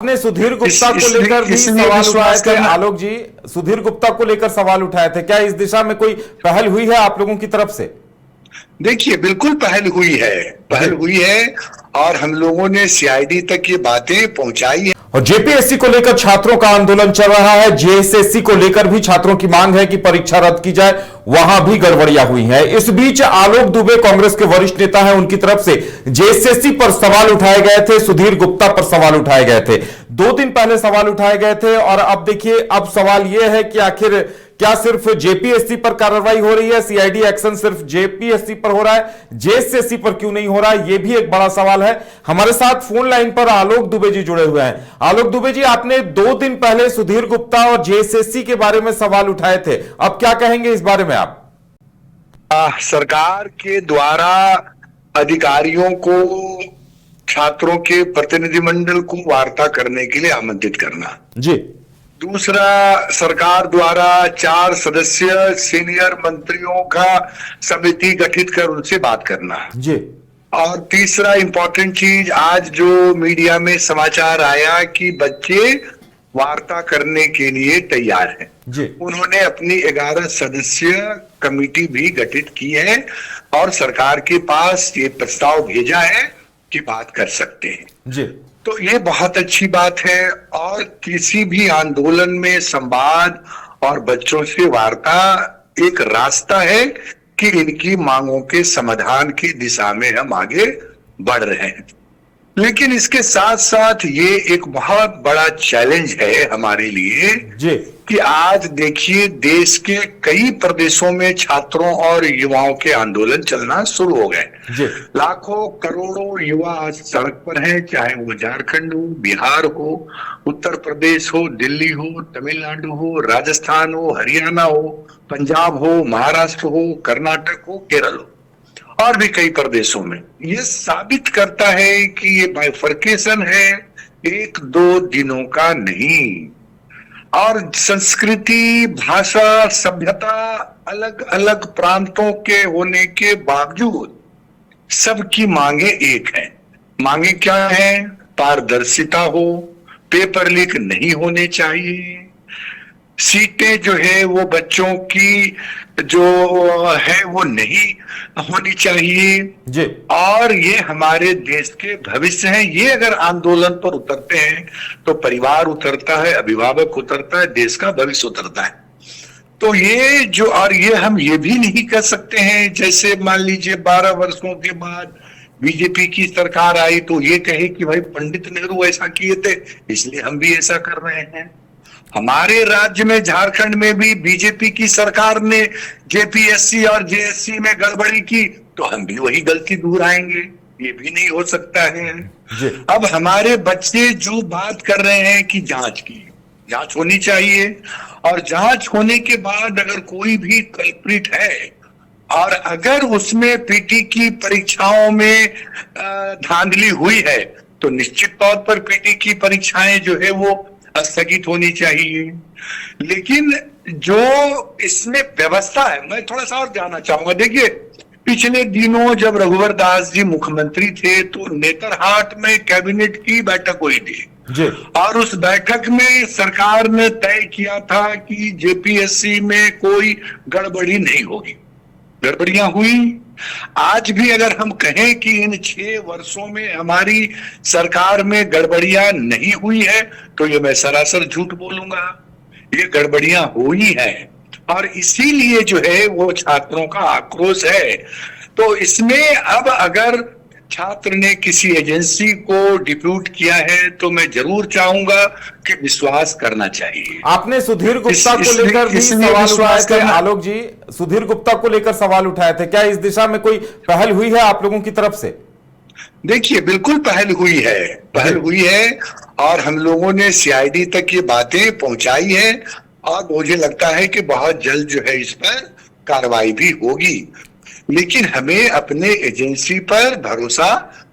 आपने सुधीर गुप्ता को लेकर भी सवाल उठाए थे आलोक जी। सुधीर गुप्ता को लेकर सवाल उठाए थे, क्या इस दिशा में कोई पहल हुई है आप लोगों की तरफ से? देखिए, बिल्कुल पहल हुई है और हम लोगों ने सीआईडी तक ये बातें पहुंचाई है। और जेपीएससी को लेकर छात्रों का आंदोलन चल रहा है। जेएसएससी को लेकर भी छात्रों की मांग है कि परीक्षा रद्द की जाए, वहां भी गड़बड़ियां हुई हैं। इस बीच आलोक दुबे कांग्रेस के वरिष्ठ नेता हैं, उनकी तरफ से जेएसएससी पर सवाल उठाए गए थे, सुधीर गुप्ता पर सवाल उठाए गए थे। 2 दिन पहले सवाल उठाए गए थे और अब देखिए, अब सवाल यह है कि आखिर क्या सिर्फ जेपीएससी पर कार्रवाई हो रही है, सीआईडी एक्शन सिर्फ जेपीएससी पर हो रहा है, जेएसएससी पर क्यों नहीं हो रहा है? यह भी एक बड़ा सवाल है। हमारे साथ फोन लाइन पर आलोक दुबे जी जुड़े हुए हैं। आलोक दुबे जी, आपने 2 दिन पहले सुधीर गुप्ता और जेएसएससी के बारे में सवाल उठाए थे, अब क्या कहेंगे इस बारे में आप? सरकार के द्वारा अधिकारियों को छात्रों के प्रतिनिधिमंडल को वार्ता करने के लिए आमंत्रित करना जी। दूसरा, सरकार द्वारा 4 सदस्य सीनियर मंत्रियों का समिति गठित कर उनसे बात करना जी। और तीसरा इंपॉर्टेंट चीज, आज जो मीडिया में समाचार आया कि बच्चे वार्ता करने के लिए तैयार हैं जी। उन्होंने अपनी 11 सदस्यीय कमेटी भी गठित की है और सरकार के पास ये प्रस्ताव भेजा है कि बात कर सकते हैं जी। तो ये बहुत अच्छी बात है। और किसी भी आंदोलन में संवाद और बच्चों से वार्ता एक रास्ता है कि इनकी मांगों के समाधान की दिशा में हम आगे बढ़ रहे हैं। लेकिन इसके साथ साथ ये एक बहुत बड़ा चैलेंज है हमारे लिए जी। कि आज देखिए, देश के कई प्रदेशों में छात्रों और युवाओं के आंदोलन चलना शुरू हो गए। लाखों करोड़ों युवा आज सड़क पर हैं, चाहे वो झारखंड हो, बिहार हो, उत्तर प्रदेश हो, दिल्ली हो, तमिलनाडु हो, राजस्थान हो, हरियाणा हो, पंजाब हो, महाराष्ट्र हो, कर्नाटक हो, केरल हो और भी कई प्रदेशों में। ये साबित करता है कि ये बाइफर्केशन है, 1-2 दिनों का नहीं। और संस्कृति, भाषा, सभ्यता अलग अलग प्रांतों के होने के बावजूद सबकी मांगे एक है। मांगे क्या है? पारदर्शिता हो, पेपर लीक नहीं होने चाहिए, सीटें जो है वो बच्चों की जो है वो नहीं होनी चाहिए जी। और ये हमारे देश के भविष्य हैं। ये अगर आंदोलन पर उतरते हैं तो परिवार उतरता है, अभिभावक उतरता है, देश का भविष्य उतरता है। तो ये जो, और ये हम ये भी नहीं कर सकते हैं जैसे मान लीजिए 12 वर्षों के बाद बीजेपी की सरकार आई तो ये कहे कि भाई पंडित नेहरू ऐसा किए थे इसलिए हम भी ऐसा कर रहे हैं। हमारे राज्य में, झारखंड में भी बीजेपी की सरकार ने जेपीएससी और जेएससी में गड़बड़ी की तो हम भी वही गलती दोहराएंगे, ये भी नहीं हो सकता है। अब हमारे बच्चे जो बात कर रहे हैं कि जांच होनी चाहिए और जांच होने के बाद अगर कोई भी कल्प्रिट है और अगर उसमें पीटी की परीक्षाओं में धांधली हुई है तो निश्चित तौर पर पीटी की परीक्षाएं जो है वो स्थगित होनी चाहिए। लेकिन जो इसमें व्यवस्था है, मैं थोड़ा सा और जानना चाहूंगा। देखिए, पिछले दिनों जब रघुवर दास जी मुख्यमंत्री थे तो नेतरहाट में कैबिनेट की बैठक हुई थी और उस बैठक में सरकार ने तय किया था कि जेपीएससी में कोई गड़बड़ी नहीं होगी। गड़बड़ियां हुई। आज भी अगर हम कहें कि इन 6 वर्षों में हमारी सरकार में गड़बड़ियां नहीं हुई है तो ये मैं सरासर झूठ बोलूंगा। ये गड़बड़ियां हुई हैं और इसीलिए जो है वो छात्रों का आक्रोश है। तो इसमें अब अगर छात्र ने किसी एजेंसी को डिप्यूट किया है तो मैं जरूर चाहूंगा कि विश्वास करना चाहिए। आपने सुधीर गुप्ता को लेकर भी सवाल उठाए थे आलोक जी, सुधीर गुप्ता को लेकर सवाल उठाए थे, क्या इस दिशा में कोई पहल हुई है आप लोगों की तरफ से? देखिए, बिल्कुल पहल हुई है और हम लोगों ने सीआईडी तक ये बातें पहुंचाई है और मुझे लगता है कि बहुत जल्द जो है इस पर कार्रवाई भी होगी। लेकिन हमें अपने एजेंसी पर भरोसा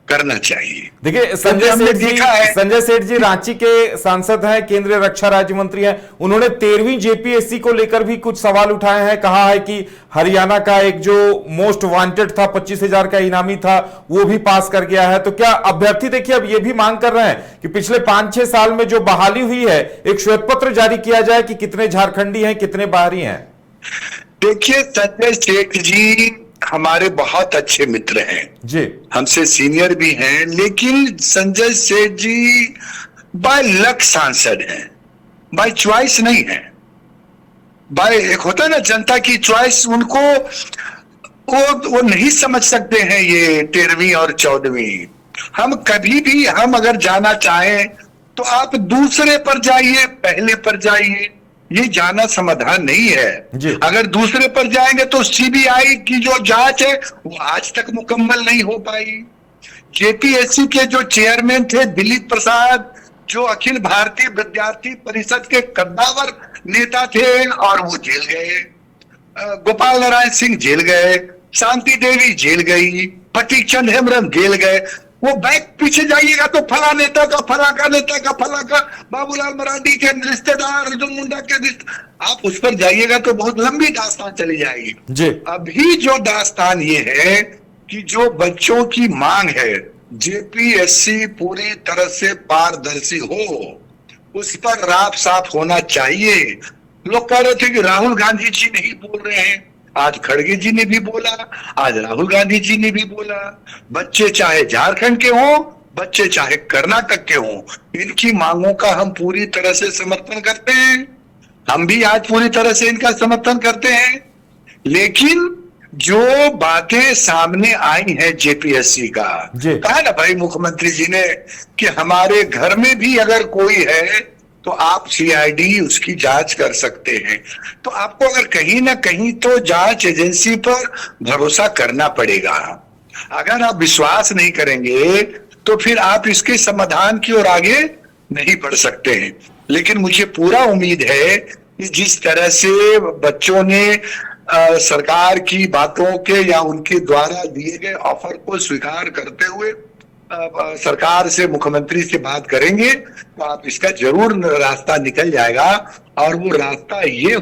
करना चाहिए। देखिए, संजय सेठ जी रांची के सांसद हैं, केंद्रीय रक्षा राज्य मंत्री हैं। उन्होंने 13वीं जेपीएससी को लेकर भी कुछ सवाल उठाए हैं। कहा है कि हरियाणा का एक जो मोस्ट वांटेड था, 25,000 का इनामी था, वो भी पास कर गया है। तो क्या अभ्यर्थी, देखिए, अब ये भी मांग कर रहे हैं कि पिछले 5-6 साल में जो बहाली हुई है, एक श्वेत पत्र जारी किया जाए कि कितने झारखंडी हैं, कितने बाहरी हैं। देखिए, संजय सेठ जी हमारे बहुत अच्छे मित्र हैं जी, हमसे सीनियर भी हैं, लेकिन संजय सेठ जी बाय लक सांसद हैं, बाय चॉइस नहीं है। बाय एक होता है ना जनता की चॉइस, उनको वो नहीं समझ सकते हैं ये 13वीं और 14वीं। हम कभी भी, हम अगर जाना चाहें तो आप दूसरे पर जाइए, पहले पर जाइए, ये जाना समाधान नहीं है। अगर दूसरे पर जाएंगे तो सीबीआई की जो जांच है वो आज तक मुकम्मल नहीं हो पाई। जेपीएससी के जो चेयरमैन थे दिलीप प्रसाद, जो अखिल भारतीय विद्यार्थी परिषद के कद्दावर नेता थे, और वो जेल गए। गोपाल नारायण सिंह जेल गए, शांति देवी जेल गई, प्रतीक चंद हेम्ब्रम जेल गए। वो बैक पीछे जाइएगा तो फला नेता का, फला का नेता का, फला का, बाबूलाल मरांडी के रिश्तेदार, अर्जुन मुंडा के आप उस पर जाइएगा तो बहुत लंबी दास्तान चली जाएगी जी। अभी जो दास्तान ये है कि जो बच्चों की मांग है, जेपीएससी पूरी तरह से पारदर्शी हो, उस पर राफ साफ होना चाहिए। लोग कह रहे थे कि राहुल गांधी जी नहीं बोल रहे हैं, आज खड़गे जी ने भी बोला, आज राहुल गांधी जी ने भी बोला। बच्चे चाहे झारखंड के हों, बच्चे चाहे कर्नाटक के हों, इनकी मांगों का हम पूरी तरह से समर्थन करते हैं। हम भी आज पूरी तरह से इनका समर्थन करते हैं। लेकिन जो बातें सामने आई हैं जेपीएससी का, कहा ना भाई मुख्यमंत्री जी ने कि हमारे घर में भी अगर कोई है तो आप सीआईडी उसकी जांच कर सकते हैं। तो आपको अगर कहीं ना कहीं तो जांच एजेंसी पर भरोसा करना पड़ेगा। अगर आप विश्वास नहीं करेंगे तो फिर आप इसके समाधान की ओर आगे नहीं बढ़ सकते हैं। लेकिन मुझे पूरा उम्मीद है कि जिस तरह से बच्चों ने सरकार की बातों के या उनके द्वारा दिए गए ऑफर को स्वीकार करते हुए सरकार से, मुख्यमंत्री से बात करेंगे तो आप इसका जरूर रास्ता निकल जाएगा। और वो रास्ता ये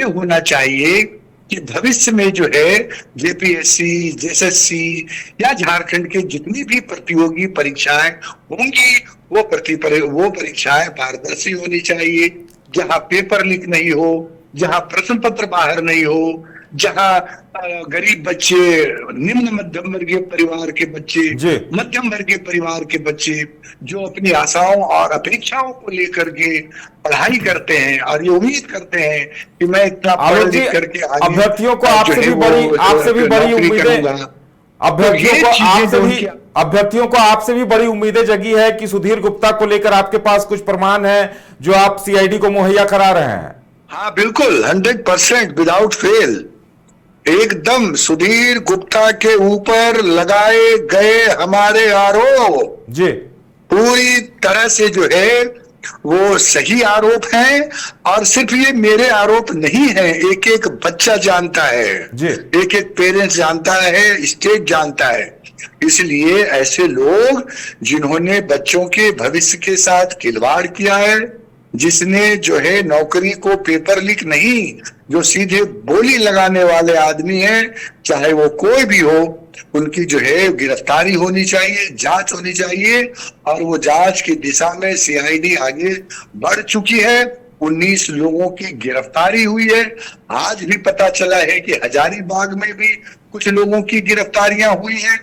होना चाहिए कि भविष्य में जो है जेपीएससी, जेएसएससी या झारखंड के जितनी भी प्रतियोगी परीक्षाएं होंगी, वो परीक्षाएं पारदर्शी होनी चाहिए, जहां पेपर लीक नहीं हो, जहां प्रश्न पत्र बाहर नहीं हो, जहां गरीब बच्चे, निम्न मध्यम वर्गीय परिवार के बच्चे, मध्यम वर्गीय परिवार के बच्चे जो अपनी आशाओं और अपेक्षाओं को लेकर के पढ़ाई करते हैं और ये उम्मीद करते हैं कि मैं इतना पढ़ लिख करके अभ्यर्थियों को आपसे भी बड़ी उम्मीदें, अभ्यर्थियों को आपसे भी बड़ी उम्मीदें जगी है कि सुधीर गुप्ता को लेकर आपके पास कुछ प्रमाण है जो आप सीआईडी को मुहैया करा रहे हैं। हाँ बिल्कुल, 100% विदाउट फेल, एकदम सुधीर गुप्ता के ऊपर लगाए गए हमारे आरोप जी पूरी तरह से जो है वो सही आरोप हैं। और सिर्फ ये मेरे आरोप नहीं है, एक एक बच्चा जानता है जी, एक एक पेरेंट्स जानता है, स्टेट जानता है। इसलिए ऐसे लोग जिन्होंने बच्चों के भविष्य के साथ खिलवाड़ किया है, जिसने जो है नौकरी को पेपर लीक नहीं, जो सीधे बोली लगाने वाले आदमी हैं, चाहे वो कोई भी हो, उनकी जो है गिरफ्तारी होनी चाहिए, जांच होनी चाहिए। और वो जांच की दिशा में सीआईडी आगे बढ़ चुकी है। 19 लोगों की गिरफ्तारी हुई है। आज भी पता चला है कि हजारीबाग में भी कुछ लोगों की गिरफ्तारियां हुई हैं।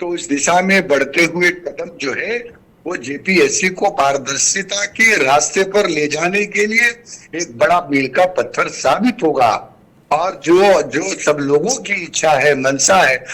तो इस दिशा में बढ़ते हुए कदम जो है वो जेपीएससी को पारदर्शिता के रास्ते पर ले जाने के लिए एक बड़ा मील का पत्थर साबित होगा। और जो सब लोगों की इच्छा है, मंशा है,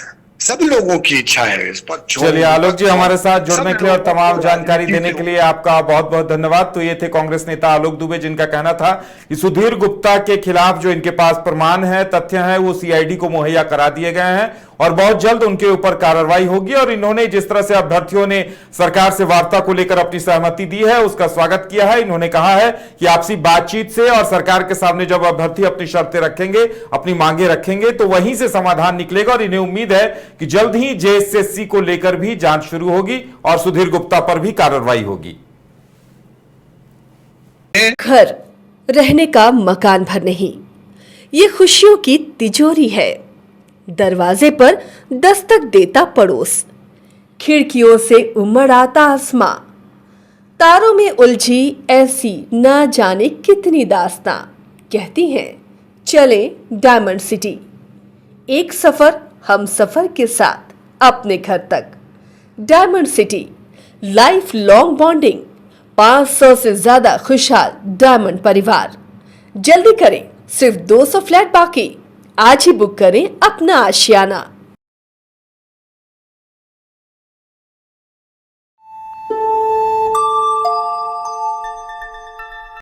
सब लोगों की इच्छा है इस पर। चलिए आलोक जी, हमारे साथ जुड़ने के लिए और तमाम जानकारी देने के लिए आपका बहुत बहुत धन्यवाद। तो ये थे कांग्रेस नेता आलोक दुबे, जिनका कहना था कि सुधीर गुप्ता के खिलाफ जो इनके पास प्रमाण है, तथ्य है, वो सीआईडी को मुहैया करा दिए गए हैं और बहुत जल्द उनके ऊपर कार्रवाई होगी। और इन्होंने जिस तरह से अभ्यर्थियों ने सरकार से वार्ता को लेकर अपनी सहमति दी है, उसका स्वागत किया है। इन्होंने कहा है कि आपसी बातचीत से और सरकार के सामने जब अभ्यर्थी अपनी शर्तें रखेंगे, अपनी मांगे रखेंगे, तो वहीं से समाधान निकलेगा। और इन्हें उम्मीद है कि जल्द ही जेएसएससी को लेकर भी जांच शुरू होगी और सुधीर गुप्ता पर भी कार्रवाई होगी। घर रहने का मकान भर नहीं, ये खुशियों की तिजोरी है। दरवाजे पर दस्तक देता पड़ोस, खिड़कियों से उमड़ आता आसमां, तारों में उलझी ऐसी न जाने कितनी दास्तां। कहती हैं चले डायमंड सिटी, एक सफर हम सफर के साथ अपने घर तक। Diamond city, life long bonding, 500 से ज्यादा खुशहाल डायमंड परिवार। जल्दी करें, सिर्फ 200 फ्लैट बाकी। आज ही बुक करें अपना आशियाना।